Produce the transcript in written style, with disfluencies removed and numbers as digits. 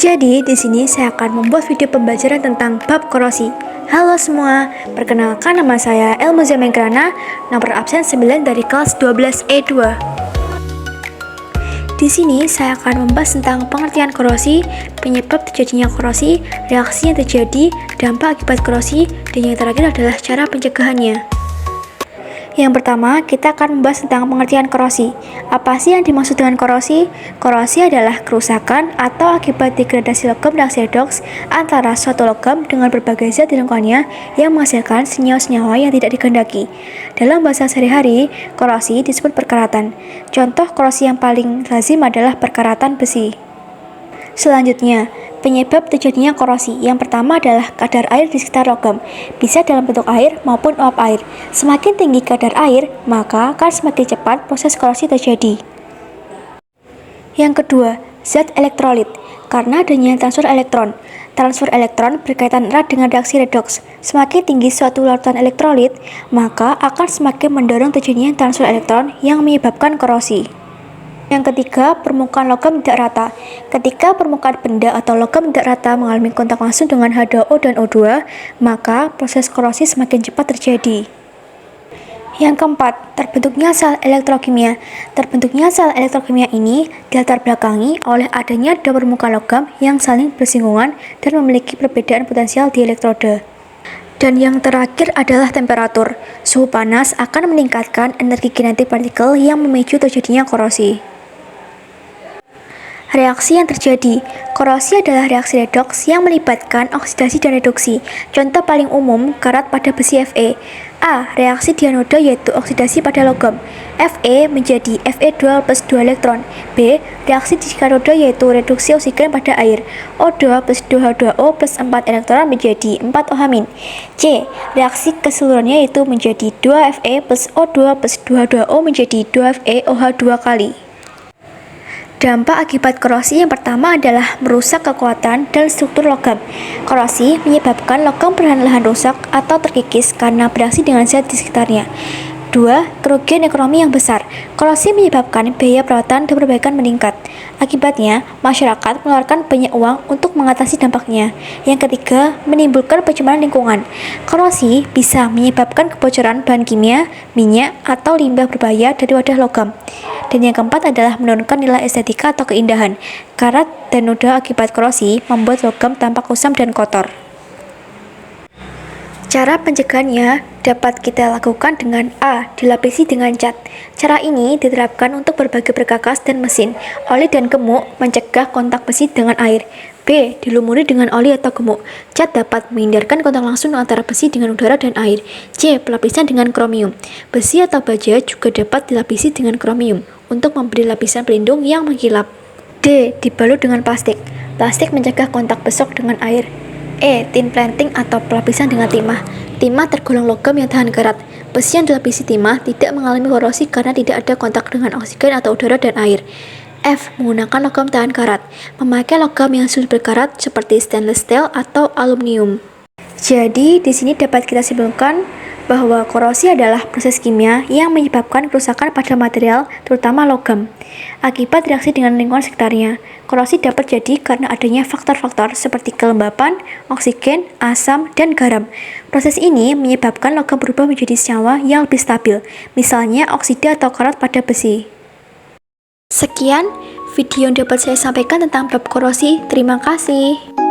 Jadi, di sini saya akan membuat video pembelajaran tentang bab korosi. Halo semua, perkenalkan nama saya Elmuzia Menggrana, nomor absen 9 dari kelas 12E2. Di sini saya akan membahas tentang pengertian korosi, penyebab terjadinya korosi, reaksi yang terjadi, dampak akibat korosi, dan yang terakhir adalah cara pencegahannya. Yang pertama, kita akan membahas tentang pengertian korosi. Apa sih yang dimaksud dengan korosi? Korosi adalah kerusakan atau akibat degradasi logam reaksi redoks antara suatu logam dengan berbagai zat di lingkungannya yang menghasilkan senyawa-senyawa yang tidak dikehendaki. Dalam bahasa sehari-hari, korosi disebut perkaratan. Contoh korosi yang paling lazim adalah perkaratan besi. Selanjutnya, penyebab terjadinya korosi. Yang pertama adalah kadar air di sekitar logam, bisa dalam bentuk air maupun uap air. Semakin tinggi kadar air, maka akan semakin cepat proses korosi terjadi. Yang kedua, zat elektrolit. Karena adanya transfer elektron. Transfer elektron berkaitan erat dengan reaksi redoks. Semakin tinggi suatu larutan elektrolit, maka akan semakin mendorong terjadinya transfer elektron yang menyebabkan korosi. Yang ketiga, permukaan logam tidak rata. Ketika permukaan benda atau logam tidak rata mengalami kontak langsung dengan H2O dan O2, maka proses korosi semakin cepat terjadi. Yang keempat, terbentuknya sel elektrokimia. Terbentuknya sel elektrokimia ini dilatar belakangi oleh adanya dua permukaan logam yang saling bersinggungan dan memiliki perbedaan potensial di elektroda. Dan yang terakhir adalah temperatur. Suhu panas akan meningkatkan energi kinetik partikel yang memicu terjadinya korosi. Reaksi yang terjadi. Korosi adalah reaksi redoks yang melibatkan oksidasi dan reduksi. Contoh paling umum, karat pada besi Fe. A. Reaksi dianoda yaitu oksidasi pada logam. Fe menjadi Fe2 plus 2 elektron. B. Reaksi di katoda yaitu reduksi oksigen pada air. O2 plus 2H2O plus 4 elektron menjadi 4OH-. C. Reaksi keseluruhannya yaitu menjadi 2Fe plus O2 plus 2H2O menjadi 2FeOH2 kali. Dampak akibat korosi yang pertama adalah merusak kekuatan dan struktur logam. Korosi menyebabkan logam perlahan-lahan rusak atau terkikis karena bereaksi dengan zat di sekitarnya. 2. Kerugian ekonomi yang besar. Korosi menyebabkan biaya perawatan dan perbaikan meningkat. Akibatnya, masyarakat mengeluarkan banyak uang untuk mengatasi dampaknya. Yang ketiga, menimbulkan pencemaran lingkungan. Korosi bisa menyebabkan kebocoran bahan kimia, minyak, atau limbah berbahaya dari wadah logam. Dan yang keempat adalah menurunkan nilai estetika atau keindahan. Karat dan noda akibat korosi membuat logam tampak kusam dan kotor. Cara pencegahannya dapat kita lakukan dengan A. Dilapisi dengan cat. Cara ini diterapkan untuk berbagai perkakas dan mesin. Oli dan gemuk mencegah kontak besi dengan air. B. Dilumuri dengan oli atau gemuk. Cat dapat menghindarkan kontak langsung antara besi dengan udara dan air. C. Pelapisan dengan kromium. Besi atau baja juga dapat dilapisi dengan kromium untuk memberi lapisan pelindung yang mengkilap. D. Dibalut dengan plastik. Plastik mencegah kontak besok dengan air. E. Tin planting atau pelapisan dengan timah. Timah tergolong logam yang tahan karat. Besi yang dilapisi timah tidak mengalami korosi karena tidak ada kontak dengan oksigen atau udara dan air. F. Menggunakan logam tahan karat. Memakai logam yang sulit berkarat seperti stainless steel atau aluminium. Jadi, di sini dapat kita simpulkan bahwa korosi adalah proses kimia yang menyebabkan kerusakan pada material, terutama logam. Akibat reaksi dengan lingkungan sekitarnya, korosi dapat terjadi karena adanya faktor-faktor seperti kelembapan, oksigen, asam, dan garam. Proses ini menyebabkan logam berubah menjadi senyawa yang lebih stabil, misalnya oksida atau karat pada besi. Sekian video yang dapat saya sampaikan tentang bab korosi. Terima kasih.